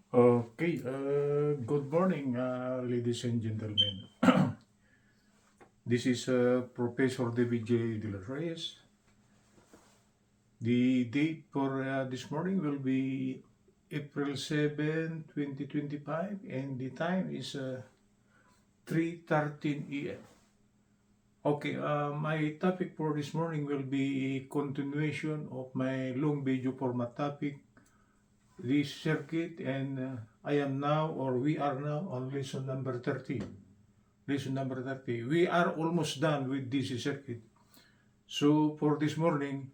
Okay, good morning, ladies and gentlemen. This is Professor David J. De Los Reyes. The date for this morning will be April 7, 2025, and the time is 3:13 a.m. Okay, my topic for this morning will be a continuation of my long video format topic, this circuit, and I am now, or we are now, on lesson number 13. Lesson number 30. We are almost done with DC circuit. So for this morning,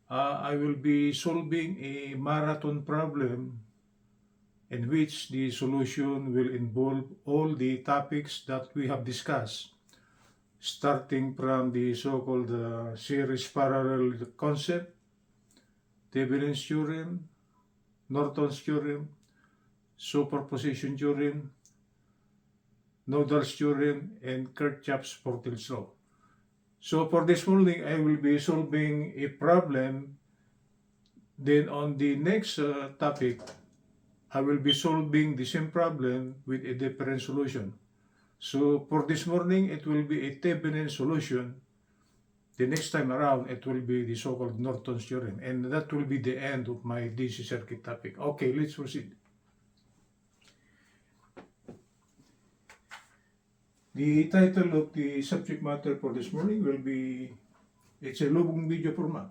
I will be solving a marathon problem in which the solution will involve all the topics that we have discussed, starting from the so-called series parallel concept, Thevenin's theorem, Norton's theorem, superposition theorem, Nodal's theorem, and Kirchhoff's Portil's law. So for this morning, I will be solving a problem. Then on the next topic, I will be solving the same problem with a different solution. So for this morning, it will be a Thevenin solution. The next time around, it will be the so-called Norton's theorem. And that will be the end of my DC circuit topic. Okay, let's proceed. The title of the subject matter for this morning will be, it's a long video format.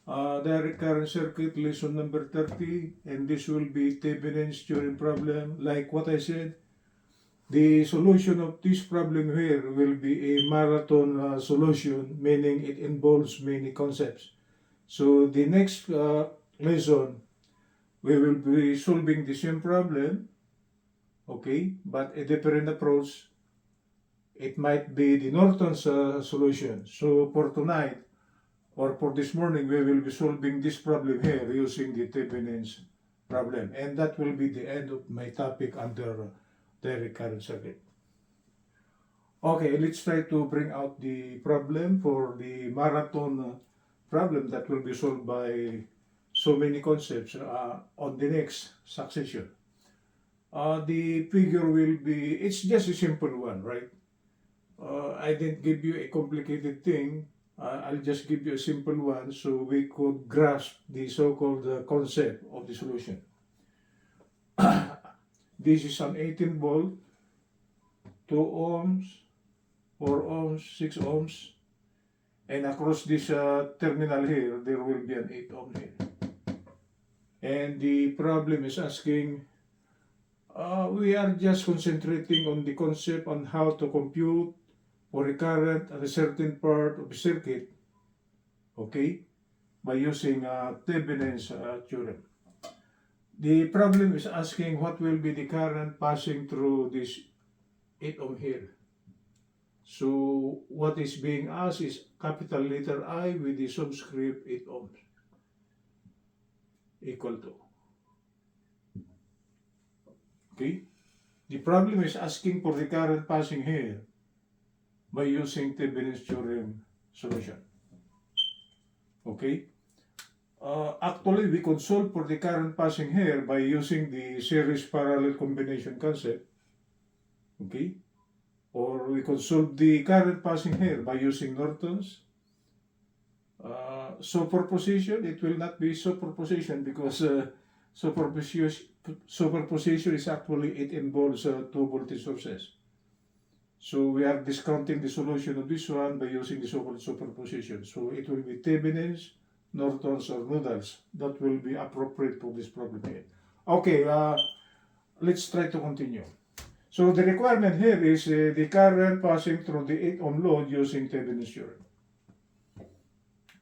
Direct current circuit lesson number 30, and this will be Thevenin's theorem problem. Like what I said, the solution of this problem here will be a marathon solution, meaning it involves many concepts. So the next lesson, we will be solving the same problem, okay, but a different approach. It might be the Norton's solution. So for tonight, or for this morning, we will be solving this problem here using the Thevenin's problem. And that will be the end of my topic under direct current circuit. Okay, let's try to bring out the problem for the marathon problem that will be solved by so many concepts on the next succession. The figure will be, it's just a simple one, right? I didn't give you a complicated thing. I'll just give you a simple one so we could grasp the so-called concept of the solution. This is an 18 volt, 2 ohms, 4 ohms, 6 ohms, and across this terminal here, there will be an 8 ohm here. And the problem is asking, we are just concentrating on the concept on how to compute for a current at a certain part of the circuit, okay, by using Thevenin's theorem. The problem is asking what will be the current passing through this 8 ohm here. So what is being asked is capital letter I with the subscript 8 ohms equal to. Okay? The problem is asking for the current passing here by using Thevenin's theorem solution. Okay? Actually, we could solve for the current passing here by using the series parallel combination concept. Okay? Or we could solve the current passing here by using Norton's superposition. It will not be superposition because superposition is actually, it involves two voltage sources. So we are discounting the solution of this one by using the so-called superposition. So it will be Thevenin's, Norton's, or Nodal's. That will be appropriate for this problem here. Okay, let's try to continue. So the requirement here is the current passing through the 8 ohm load using Thevenin's theorem.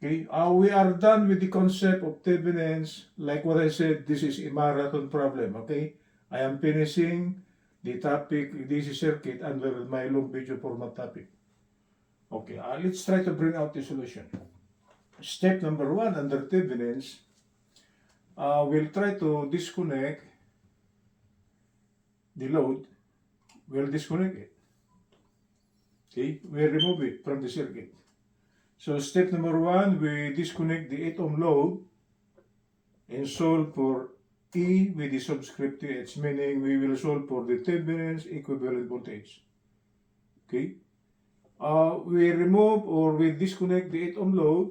Okay, we are done with the concept of Thevenin's. Like what I said, this is a marathon problem, okay? I am finishing the topic DC circuit under my long video format topic. Okay, let's try to bring out the solution. Step number 1 under Thevenin's, we'll try to disconnect the load. We'll disconnect it. Okay, we remove it from the circuit. So step number 1, we disconnect the 8 ohm load and solve for E with the subscript TH, meaning we will solve for the Thevenin's equivalent voltage. Okay? We remove or we disconnect the 8 ohm load.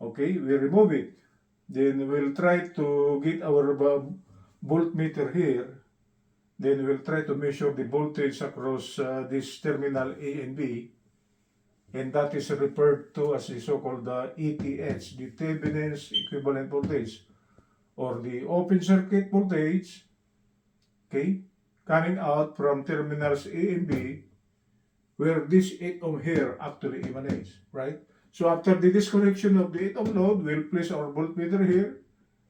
Okay, we remove it. Then we'll try to get our voltmeter here. Then we'll try to measure the voltage across this terminal A and B. And that is referred to as the so-called ETH, the Thevenin's equivalent voltage, or the open circuit voltage, okay, coming out from terminals A and B, where this 8 ohm here actually emanates, right? So after the disconnection of the 8 ohm load, we'll place our voltmeter here,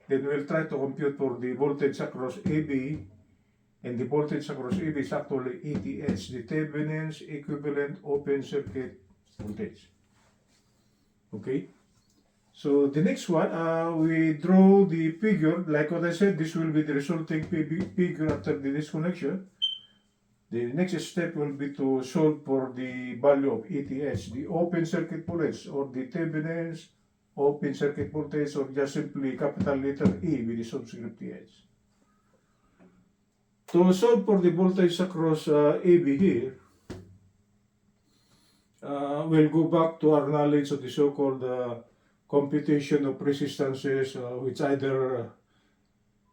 then we'll try to compute for the voltage across AB, and the voltage across AB is actually ETH, the Thevenin's equivalent open circuit voltage. Okay? So the next one, we draw the figure. Like what I said, this will be the resulting figure after the disconnection. The next step will be to solve for the value of ETH, the open circuit voltage, or the Thevenin's open circuit voltage, or just simply capital letter E with the subscript TH. To solve for the voltage across AB here, we'll go back to our knowledge of the so-called computation of resistances, which either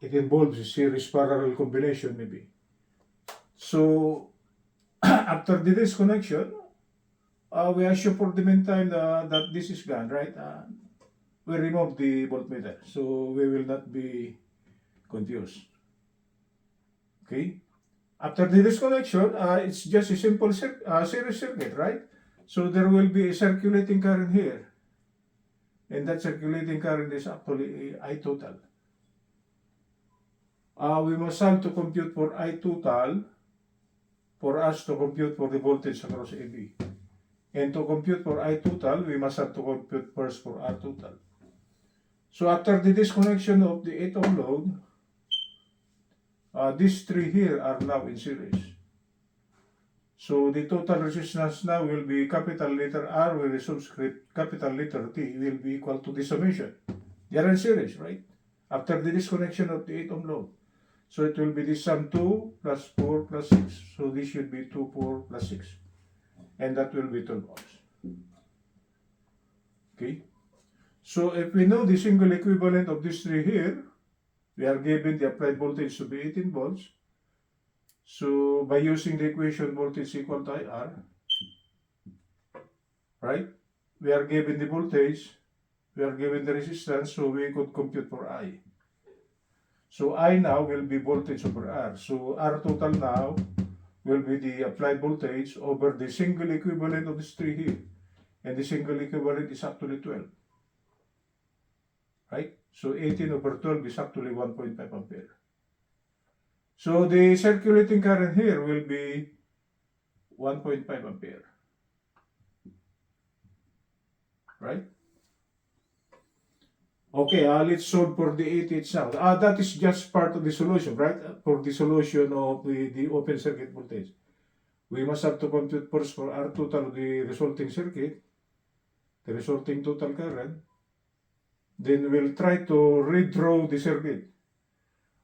it involves a series parallel combination maybe. So after the disconnection, we assume for the meantime that this is gone, right? We remove the voltmeter, so we will not be confused. Okay? After the disconnection, it's just a simple series circuit, right? So there will be a circulating current here. And that circulating current is actually I total. We must have to compute for I total for us to compute for the voltage across AB. And to compute for I total, we must have to compute first for R total. So after the disconnection of the 8 ohm load, these three here are now in series. So the total resistance now will be capital letter R with the subscript capital letter T will be equal to the summation. They are in series, right? After the disconnection of the 8 ohm load. So it will be the sum 2 plus 4 plus 6. So this should be 2, 4 plus 6. And that will be 12 ohms. Okay? So if we know the single equivalent of these three here, we are given the applied voltage to be 18 volts. So by using the equation voltage equal to IR, right? We are given the voltage, we are given the resistance, so we could compute for I. So I now will be voltage over R. So R total now will be the applied voltage over the single equivalent of this three here. And the single equivalent is actually 12. Right? So 18 over 12 is actually 1.5 ampere. So the circulating current here will be 1.5 ampere. Right? Okay, let's solve for the ETH now. That is just part of the solution, right? For the solution of the open circuit voltage. We must have to compute first for R total the resulting circuit, the resulting total current. Then we'll try to redraw the circuit.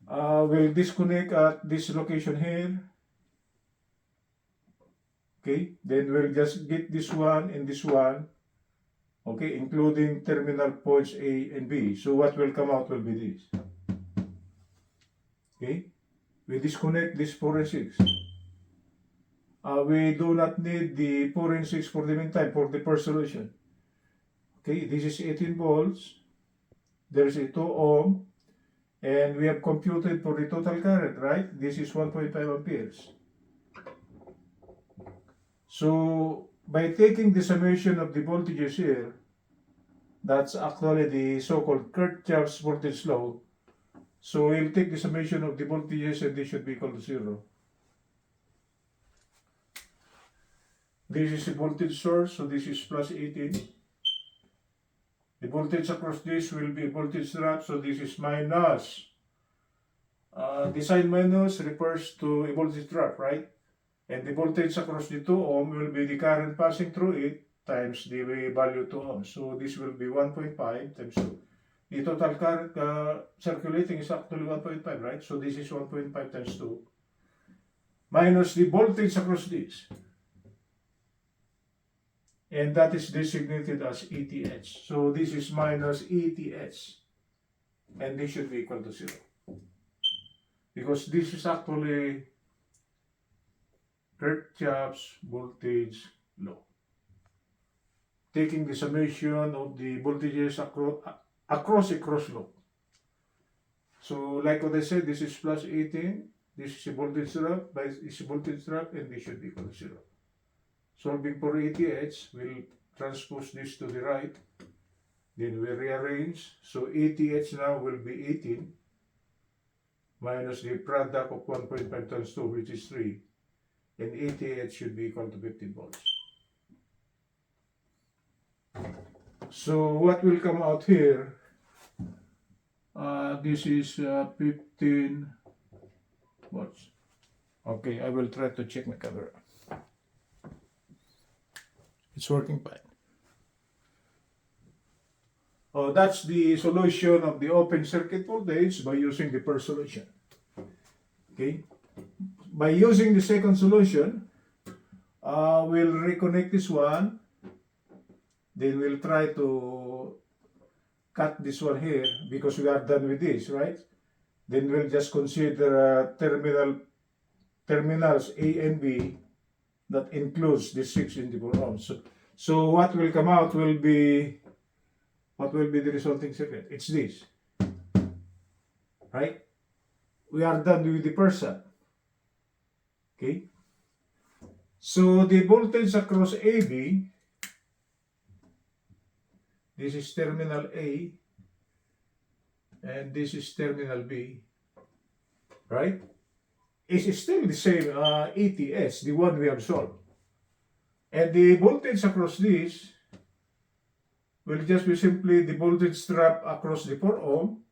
We'll disconnect at this location here. Okay, then we'll just get this one and this one. Okay, including terminal points A and B. So what will come out will be this. Okay, we disconnect this 4 and 6. We do not need the 4 and 6 for the meantime for the first solution. Okay, this is 18 volts. There is a 2 ohm. And we have computed for the total current, right? This is 1.5 amperes. So by taking the summation of the voltages here, that's actually the so-called Kirchhoff's voltage law. So we'll take the summation of the voltages and this should be equal to 0. This is the voltage source, so this is plus 18. The voltage across this will be voltage drop, so this is minus. The sign minus refers to a voltage drop, right? And the voltage across the 2 ohm will be the current passing through it times the value 2 ohms. So this will be 1.5 times 2. The total current circulating is actually 1.5, right? So this is 1.5 times 2 minus the voltage across this. And that is designated as ETH. So this is minus ETH. And this should be equal to 0. Because this is actually Kirchhoff's voltage law. Taking the summation of the voltages across a cross loop. So like what I said, this is plus 18, this is a voltage drop, this is a voltage drop, and this should be equal to 0. Solving for ETH, we'll transpose this to the right, then we rearrange. So ETH now will be 18 minus the product of 1.5 times 2, which is 3, and ETH should be equal to 15 volts. So what will come out here, this is 15 volts. Okay, I will try to check my camera. It's working fine. Oh, that's the solution of the open circuit voltage by using the first solution. Okay. By using the second solution, we'll reconnect this one. Then we'll try to cut this one here because we are done with this, right? Then we'll just consider terminals A and B that includes the 6 in the 4 ohms. So what will come out will be, what will be the resulting circuit? It's this, right? We are done with the first side. Okay. So the voltage across AB, this is terminal A, and this is terminal B, right? It's still the same ETS, the one we have solved. And the voltage across this will just be simply the voltage drop across the 4 ohm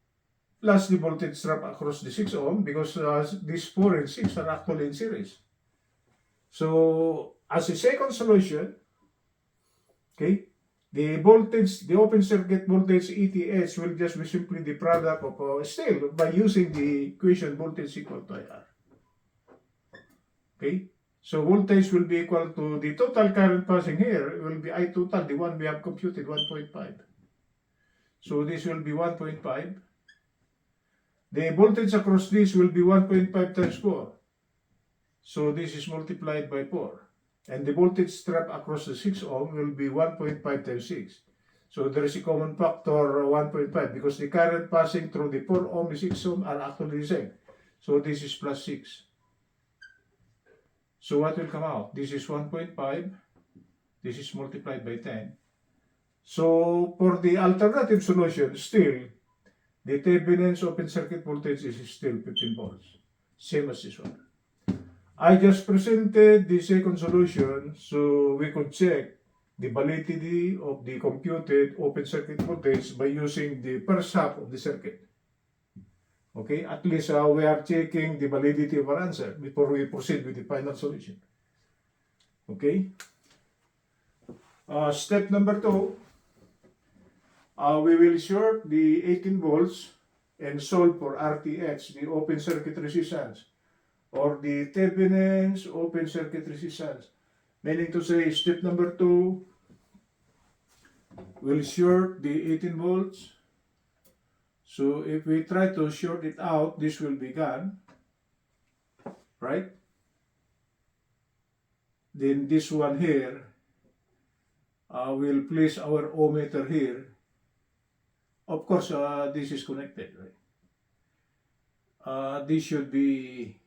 plus the voltage drop across the 6 ohm, because these 4 and 6 are actually in series. So as a second solution, okay, the voltage, the open circuit voltage ETH will just be simply the product of still by using the equation voltage equal to IR. Okay, so voltage will be equal to the total current passing here. It will be I total, the one we have computed, 1.5. So this will be 1.5. The voltage across this will be 1.5 times 4. So this is multiplied by 4. And the voltage drop across the 6 ohm will be 1.5 times 6. So there is a common factor 1.5 because the current passing through the 4 ohm and 6 ohm are actually the same. So this is plus 6. So what will come out? This is 1.5. This is multiplied by 10. So for the alternative solution, still, the Thevenin's open circuit voltage is still 15 volts. Same as this one. I just presented the second solution so we could check the validity of the computed open circuit voltage by using the first half of the circuit. Okay, at least we are checking the validity of our answer before we proceed with the final solution. Okay. Step number 2, we will short the 18 volts and solve for RTH, the open circuit resistance, or the Thevenin's open circuit resistance. Meaning to say, step number 2, we'll short the 18 volts. So if we try to short it out, this will be gone, right? Then this one here, we'll place our ohmmeter here. Of course, this is connected, right? This should be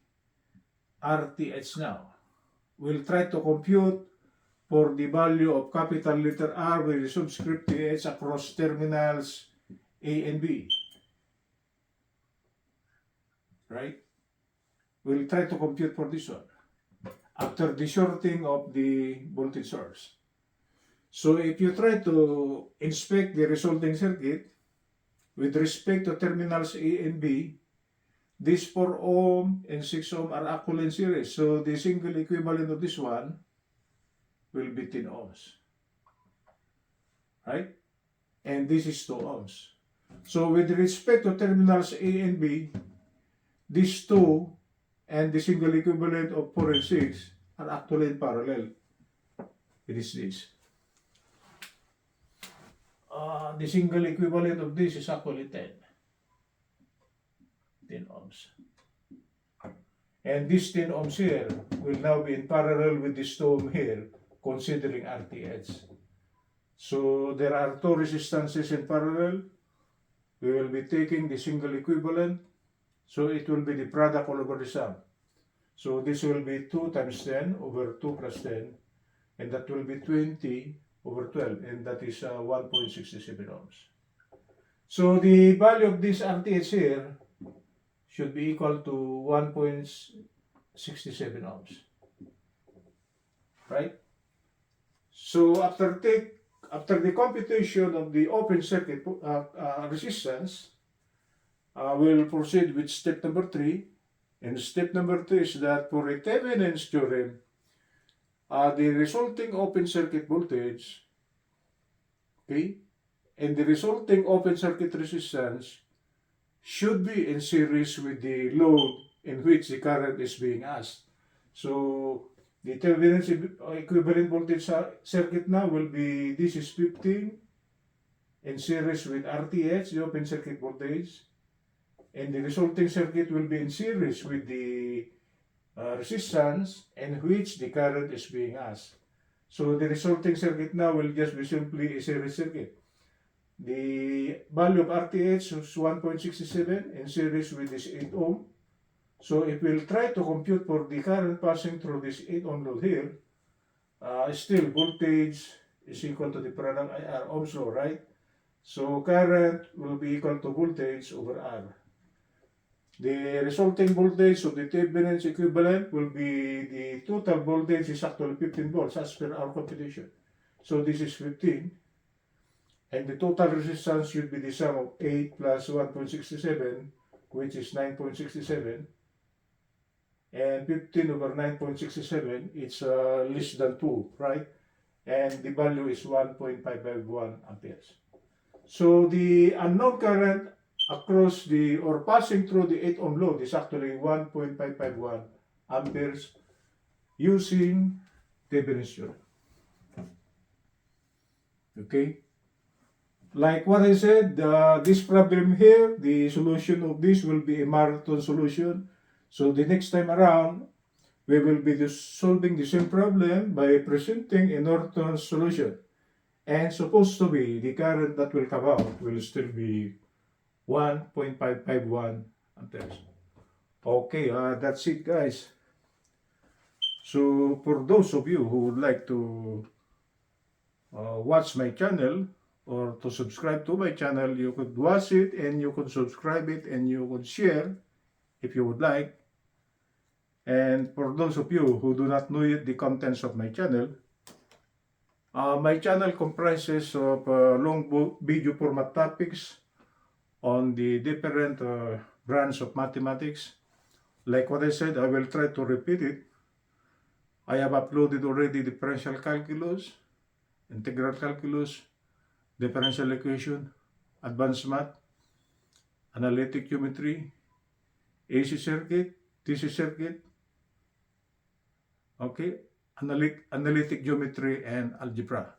RTH now. We'll try to compute for the value of capital letter R with the subscript TH across terminals A and B. Right? We'll try to compute for this one after the shorting of the voltage source. So if you try to inspect the resulting circuit with respect to terminals A and B, this 4 ohm and 6 ohm are actually in series. So the single equivalent of this one will be 10 ohms. Right? And this is 2 ohms. So with respect to terminals A and B, these two and the single equivalent of 4 and 6 are actually in parallel. It is this. The single equivalent of this is actually 10 ohms. And this 10 ohms here will now be in parallel with this 2 ohm here, considering RTH. So there are two resistances in parallel. We will be taking the single equivalent, so it will be the product all over the sum. So this will be 2 times 10 over 2 plus 10, and that will be 20 over 12, and that is 1.67 ohms. So the value of this RTH here should be equal to 1.67 ohms, right? So after the computation of the open circuit resistance, we'll proceed with step number 3. And step number 3 is that for a Thevenin's theorem, the resulting open circuit voltage, okay, and the resulting open circuit resistance should be in series with the load in which the current is being asked. So the Thevenin's equivalent voltage circuit now will be, this is 15 in series with RTH, the open circuit voltage, and the resulting circuit will be in series with the resistance in which the current is being asked. So the resulting circuit now will just be simply a series circuit. The value of RTH is 1.67 in series with this 8 ohm. So if we'll try to compute for the current passing through this 8 ohm load here, still voltage is equal to the product IR, Ohm's law, right? So current will be equal to voltage over R. The resulting voltage of the Thevenin's equivalent will be, the total voltage is actually 15 volts as per our computation. So this is 15. And the total resistance should be the sum of 8 plus 1.67, which is 9.67. And 15 over 9.67, it's less than 2, right? And the value is 1.551 amperes. So the unknown current across the, or passing through the 8 ohm load is actually 1.551 amperes using Thevenin's theorem. Okay? Like what I said, this problem here, the solution of this will be a marathon solution. So the next time around, we will be solving the same problem by presenting a Norton solution. And supposed to be, the current that will come out will still be 1.551 amperes. Okay, that's it, guys. So for those of you who would like to watch my channel or to subscribe to my channel, you could watch it and you could subscribe it and you could share if you would like. And for those of you who do not know yet the contents of my channel comprises of long video format topics on the different branch of mathematics. Like what I said, I will try to repeat it. I have uploaded already differential calculus, integral calculus, differential equation, advanced math, analytic geometry, AC circuit, DC circuit, okay, analytic geometry, and algebra.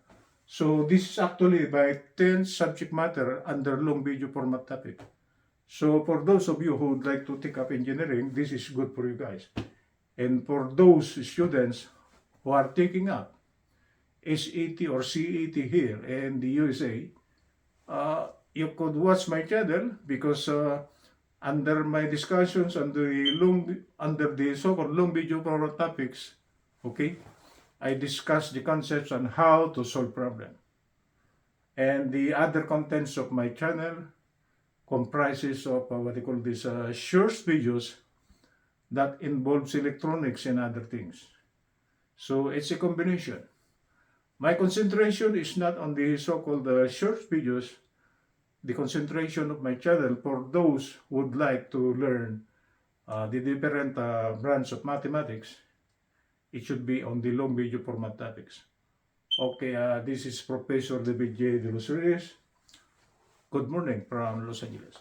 So this is actually my 10th subject matter under long video format topic. So for those of you who would like to take up engineering, this is good for you guys. And for those students who are taking up SAT or CAT here in the USA, you could watch my channel because under my discussions under the so-called long video format topics, okay, I discuss the concepts on how to solve problem. And the other contents of my channel comprises of what they call this short videos that involves electronics and other things. So it's a combination. My concentration is not on the so-called short videos. The concentration of my channel for those who would like to learn the different branch of mathematics, it should be on the long video format topics. Okay, this is Professor David J. De Los Reyes, Good morning from Los Angeles.